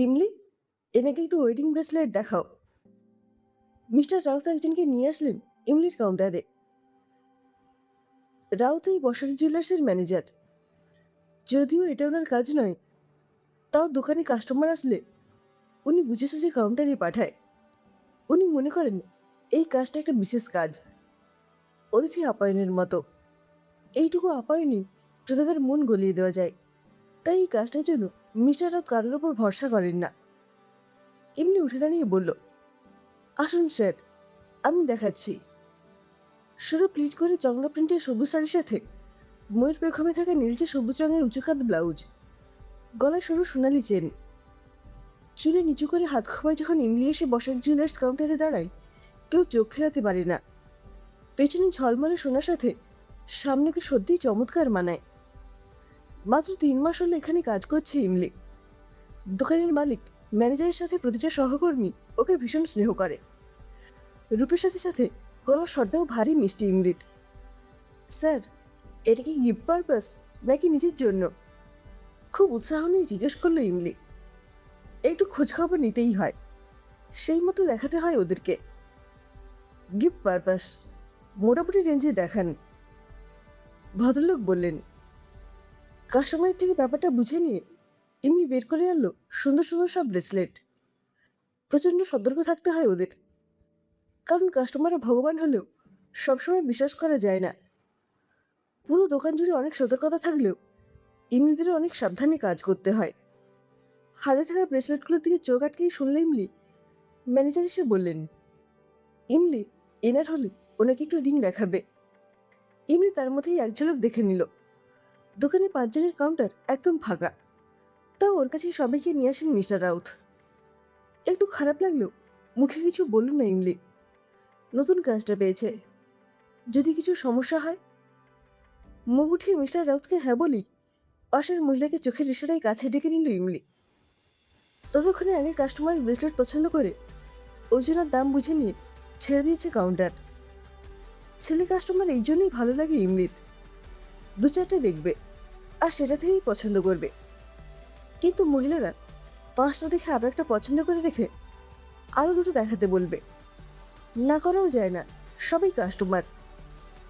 ইমলি, এনাকে একটু wedding bracelet দেখাও। মিস্টার রাউত একজনকে নিয়ে আসলেন ইমলির কাউন্টারে। রাউত এই বসাক জুয়েলার্সের ম্যানেজার। যদিও এটা ওনার কাজ নয়, তাও দোকানে কাস্টমার আসলে উনি বুঝে সুঝে কাউন্টারে পাঠায়। উনি মনে করেন এই কাজটা একটা বিশেষ কাজ, অতিথি আপ্যায়নের মতো। এইটুকু আপ্যায়নই ক্রেতাদের মন গলিয়ে দেওয়া যায়। তাই এই কাজটার জন্য মিস্টার রাউত কারোর ওপর ভরসা করেন না। এমনি উঠে দাঁড়িয়ে বলল, আসুন স্যার, আমি দেখাচ্ছি। সরু প্লিট করে চংলা প্রিন্টের সবুজ শাড়ির সাথে ময়ূর পেখমে থাকা নীলচে সবুজ রঙের উঁচুকাত ব্লাউজ, গলায় সরু সোনালি চেন, চুলে নিচু করে হাত খোয়ায় যখন ইমলি এসে বসাক জুয়েলার্স কাউন্টারে দাঁড়ায়, কেউ চোখ ফেরাতে পারে না। পেছনে ঝলমলে সোনার সাথে সামনেকে সত্যিই চমৎকার মানায়। মাত্র 3 মাস হলো এখানে কাজ করছে ইমলি। দোকানের মালিক ম্যানেজারের সাথে প্রতিটা সহকর্মী ওকে ভীষণ স্নেহ করে। রূপের সাথে সাথে গলার স্বরটাও ভারী মিষ্টি ইমলির। স্যার, এটা কি গিফট পারপাস নাকি নিজের জন্য? খুব উৎসাহ নিয়ে জিজ্ঞেস করলো ইমলি। একটু খোঁজখবর নিতেই হয়, সেই মতো দেখাতে হয় ওদেরকে। গিফট পারপাস, মোটামুটি রেঞ্জে দেখান, ভদ্রলোক বললেন। কাস্টমারের থেকে ব্যাপারটা বুঝে নিয়ে ইমলি বের করে আনলো সুন্দর সুন্দর সব ব্রেসলেট। প্রচণ্ড সতর্ক থাকতে হয় ওদের, কারণ কাস্টমাররা ভগবান হলেও সবসময় বিশ্বাস করা যায় না। পুরো দোকান জুড়ে অনেক সতর্কতা থাকলেও ইমলিদেরও অনেক সাবধানে কাজ করতে হয়। হাতে থাকা ব্রেসলেটগুলোর দিকে চোখ আটকেই শুনলে ইমলি ম্যানেজার এসে বললেন, ইমলি, এনার হলে ওনাকে একটু রিং দেখাবে। ইমলি তার মধ্যেই এক ঝলক দেখে নিল। দোকানে 5 জনের কাউন্টার একদম ফাঁকা, তাও ওর কাছে সবাইকে নিয়ে আসেন মিস্টার রাউত। একটু খারাপ লাগলেও মুখে কিছু বলল না ইমলি। নতুন কাজটা পেয়েছে, যদি কিছু সমস্যা হয়। মুখ উঠিয়ে মিস্টার রাউতকে হ্যাঁ বলি পাশের মহিলাকে চোখের ইশারায় কাছে ডেকে নিল ইমলি। ততক্ষণে আগের কাস্টমার ব্রেসলেট পছন্দ করে ওজন আর দাম বুঝে নিয়ে ছেড়ে দিয়েছে কাউন্টার। ছেলে কাস্টমার এই জন্যই ভালো লাগে ইমলির। 2-4টে দেখবে আর সেটা থেকেই পছন্দ করবে। কিন্তু মহিলারা 5টা দেখে আরও একটা পছন্দ করে রেখে আরও 2টো দেখাতে বলবে। না করাও যায় না, সবাই কাস্টমার,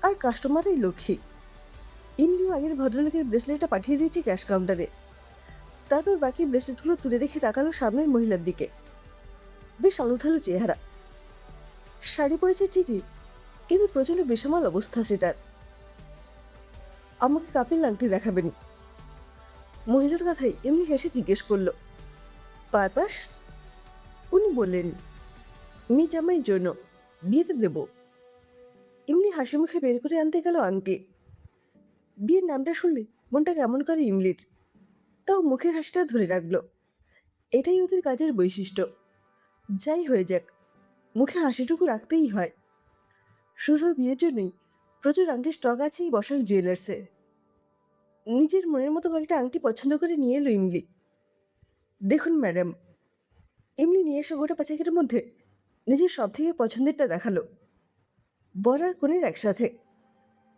আর কাস্টমারই লক্ষ্মী। ইমলিও আগের ভদ্রলোকের ব্রেসলেটটা পাঠিয়ে দিয়েছে ক্যাশ কাউন্টারে। তারপর বাকি ব্রেসলেটগুলো তুলে রেখে তাকালো সামনের মহিলার দিকে। বেশ আলোথালো চেহারা, শাড়ি পরেছে ঠিকই, কিন্তু প্রচণ্ড বেসামাল অবস্থা সেটার। আমাকে কাপের আংটি দেখাবেন। মহিলার কথাই এমনি হেসে জিজ্ঞেস করলো, পারপাস? উনি বললেন, মেয়ে জামাইয়ের জন্য, বিয়েতে দেব। ইমলি হাসি মুখে বের করে আনতে গেল আংটি। বিয়ের নামটা শুনলে মনটা কেমন করে ইমলির, তাও মুখের হাসিটা ধরে রাখলো। এটাই ওদের কাজের বৈশিষ্ট্য। যাই হয়ে যাক, মুখে হাসিটুকু রাখতেই হয়। শুধু বিয়ের জন্যই প্রচুর আংটির স্টক আছে এই বসাক জুয়েলার্সে। নিজের মনের মতো কয়েকটা আংটি পছন্দ করে নিয়ে এলো ইমলি। দেখুন ম্যাডাম। ইমলি নিয়ে এসে গোটা 5-এর মধ্যে নিজের সব থেকে পছন্দেরটা দেখালো। বর আর কনের একসাথে।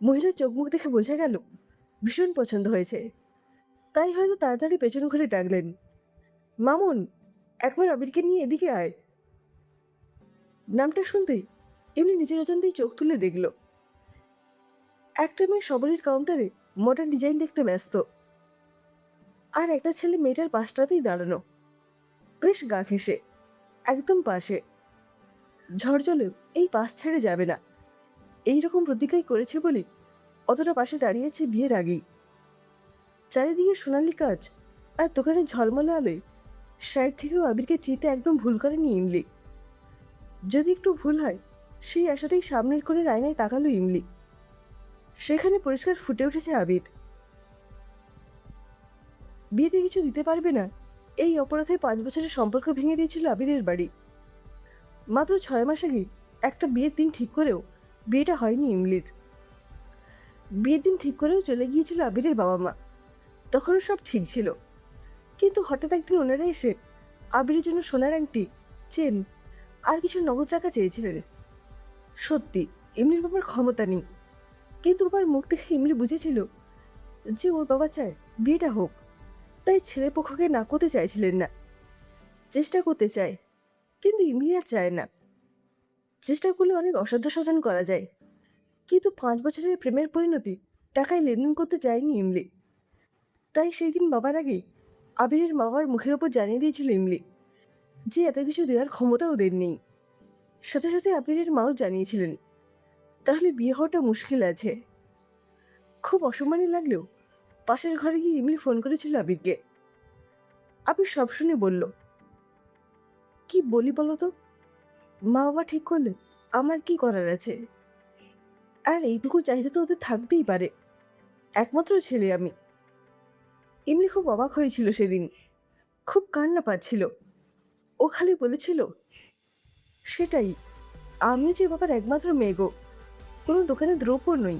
মহিলার চোখ মুখ দেখে বোঝা গেল ভীষণ পছন্দ হয়েছে, তাই হয়তো তাড়াতাড়ি পেছন ঘুরে ডাকলেন, মামুন, একবার আবিরকে নিয়ে এদিকে আয়। নামটা শুনতেই এমনি নিজের অজান্তেই চোখ তুলে দেখল একটা মেয়ে সবারই কাউন্টারে মডার্ন ডিজাইন দেখতে ব্যস্ত, আর একটা ছেলে মেয়েটার পাশটাতেই দাঁড়ানো, বেশ গা ঘেঁষে, একদম পাশে। ঝড়জলেও এই পাশ ছেড়ে যাবে না, এইরকম প্রতিজ্ঞাই করেছে বলেই অতটা পাশে দাঁড়িয়েছে বিয়ের আগেই। চারিদিকে সোনালি কাজ আর দোকানের ঝলমলে আলোয় সাইড থেকেও আবিরকে চিনতে একদম ভুল করেনি ইমলি। যদি একটু ভুল হয়, সেই আশাতেই সামনের কোণের আয়নায় তাকালো ইমলি। সেখানে পরিষ্কার ফুটে উঠেছে আবির। বিয়েতে কিছু দিতে পারবে না, এই অপরাধে 5 বছরের সম্পর্ক ভেঙে দিয়েছিল আবিরের বাড়ি। মাত্র 6 মাস আগে একটা বিয়ের দিন ঠিক করেও বিয়েটা হয়নি ইমলির। বিয়ের দিন ঠিক করেও চলে গিয়েছিল আবিরের বাবা মা, তখনও সব ঠিক ছিল। কিন্তু হঠাৎ একদিন ওনারা এসে আবিরের জন্য সোনার আংটি, চেন আর কিছু নগদ টাকা চেয়েছিলেন। সত্যি ইমলির বাবার ক্ষমতা নেই, কিন্তু বাবার মুখ দেখে ইমলি বুঝেছিল যে ওর বাবা চায় বিয়েটা হোক, তাই ছেলেপক্ষকে না করতে চাইছিলেন না। চেষ্টা করতে চায়, কিন্তু ইমলি আর চায় না। চেষ্টা করলে অনেক অসাধ্য সাধন করা যায়, কিন্তু 5 বছরের প্রেমের পরিণতি টাকায় লেনদেন করতে চায়নি ইমলি। তাই সেই দিন বাবার আগেই আবিরের বাবার মুখের ওপর জানিয়ে দিয়েছিল ইমলি যে এত কিছু দেওয়ার ক্ষমতা ওদের নেই। সাথে সাথে আবিরের মাও জানিয়েছিলেন তাহলে বিয়ে হওয়াটা মুশকিল আছে। খুব অসম্মানী লাগলেও পাশের ঘরে গিয়ে ইমলি ফোন করেছিল আবিরকে। আবির সব শুনে বলল, কি বলি বলো তো, মা বাবা ঠিক করলে আমার কি করার আছে? আর এইটুকু চাহিদা তো ওদের থাকতেই পারে, একমাত্র ছেলে আমি। ইমলি খুব অবাক হয়েছিল সেদিন, খুব কান্না পাচ্ছিল। ও খালি বলেছিল, সেটাই, আমিও যে বাবার একমাত্র মেয়ে গো, কোনো দোকানে দ্রব্য নই।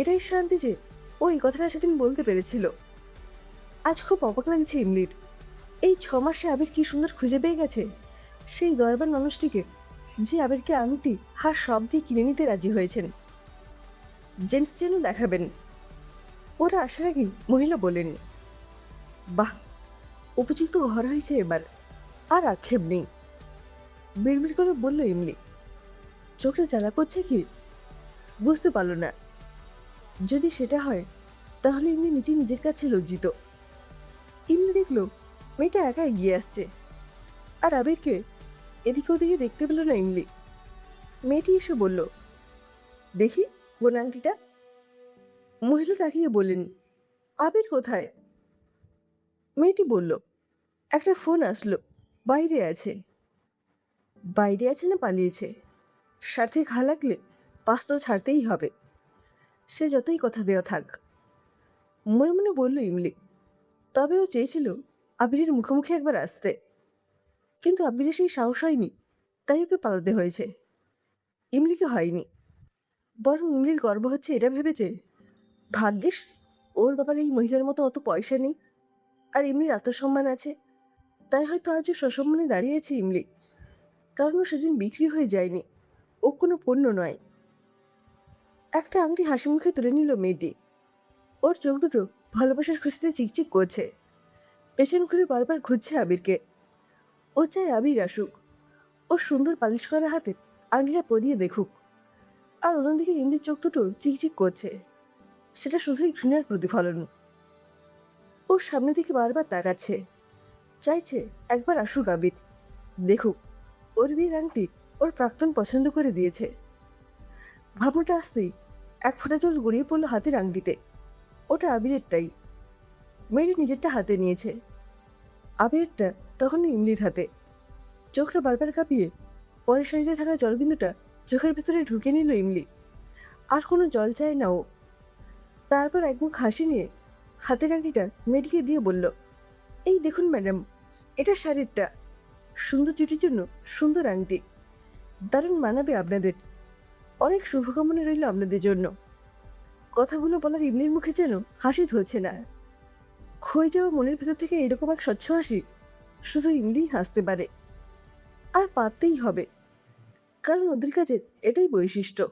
এটাই শান্তি যে ও এই কথাটা সেদিন বলতে পেরেছিল। আজ খুব অবাক লাগছে ইমলির, এই 6 মাসে আবির কি সুন্দর খুঁজে পেয়ে গেছে সেই দয়াবান মানুষটিকে, যে আবিরকে আংটি হার সব দিয়ে কিনে নিতে রাজি হয়েছেন। জেন্টস যেন দেখাবেন। ওরা আসার আগেই মহিলা বলেন, বাহ, উপযুক্ত ঘর হয়েছে এবার, আর আক্ষেপ নেই। বিড়বিড় করে বলল ইমলি। চোখটা জ্বালা করছে কি বুঝতে পারল না। যদি সেটা হয় তাহলে ইমলি নিজের কাছে লজ্জিত। ইমলি দেখল মেয়েটা একা এগিয়ে আসছে, আর আবিরকে এদিকে ওদিকে দেখতে পেল না ইমলি। মেয়েটি এসে বলল, দেখি কোন আংটিটা। মহিলা তাকিয়ে বললেন, আবির কোথায়? মেয়েটি বলল, একটা ফোন আসলো, বাইরে আছে। বাইরে আছে না পালিয়েছে? স্বার্থে ঘা লাগলে পাস তো ছাড়তেই হবে, সে যতই কথা দেওয়া থাক। মনে মনে বলল ইমলি। তবে ও চেয়েছিল আবিরের মুখোমুখি একবার আসতে, কিন্তু আবিরের সেই সাহস হয়নি, তাই ওকে পালাতে হয়েছে। ইমলিকে হয়নি, বরং ইমলির গর্ব হচ্ছে এটা ভেবেছে, ভাগ্যিস ওর বাবার এই মহিলার মতো অত পয়সা নেই, আর ইমলির আত্মসম্মান আছে। তাই হয়তো আজও সসম্মানে দাঁড়িয়েছে ইমলি, কারণ ও সেদিন বিক্রি হয়ে যায়নি, ও কোনো পণ্য নয়। একটা আংটি হাসি মুখে তুলে নিল মেয়েটি। ওর চোখ দুটো ভালোবাসার খুশিতে চিকচিক করছে। পেছন ঘুরে বারবার খুঁজছে আবিরকে। ও চায় আবির আসুক, ও সুন্দর পালিশ করা হাতে আংটিটা পরিয়ে দেখুক। আর অন্যদিকে ইমলির চোখ দুটো চিকচিক করছে, সেটা শুধুই ঘৃণার প্রতিফলন। ওর সামনের দিকে বারবার তাকাচ্ছে, চাইছে একবার আসুক আবির, দেখুক ওর বিয়ের আংটি ওর প্রাক্তন পছন্দ করে দিয়েছে। ভাবনাটা আসতেই এক ফোঁটা জল গড়িয়ে পড়লো হাতের আংটিতে। ওটা আবিরেরটাই। মেয়েটি নিজেরটা হাতে নিয়েছে, আবিরেরটা তখনও ইমলির হাতে। চোখটা বারবার কাঁপিয়ে পরের সারিতে থাকা জলবিন্দুটা চোখের ভেতরে ঢুকে নিল ইমলি। আর কোনো জল চায় না ও। তারপর একমুখ হাসি নিয়ে হাতের আংটিটা মেয়েটিকে দিয়ে বলল, এই দেখুন ম্যাডাম, এটা শাড়িরটা, সুন্দর জুটির জন্য সুন্দর আংটি, দারুণ মানাবে আপনাদের। অনেক শুভকামনা রইল আপনাদের জন্য। কথাগুলো বলার ইমলির মুখে যেন হাসি ধরছে না। ক্ষয়ে যাওয়া মনের ভেতর থেকে এরকম এক স্বচ্ছ হাসি শুধু ইমলিই হাসতে পারে, আর পারতেই হবে, কারণ ওদের কাছে এটাই বৈশিষ্ট্য।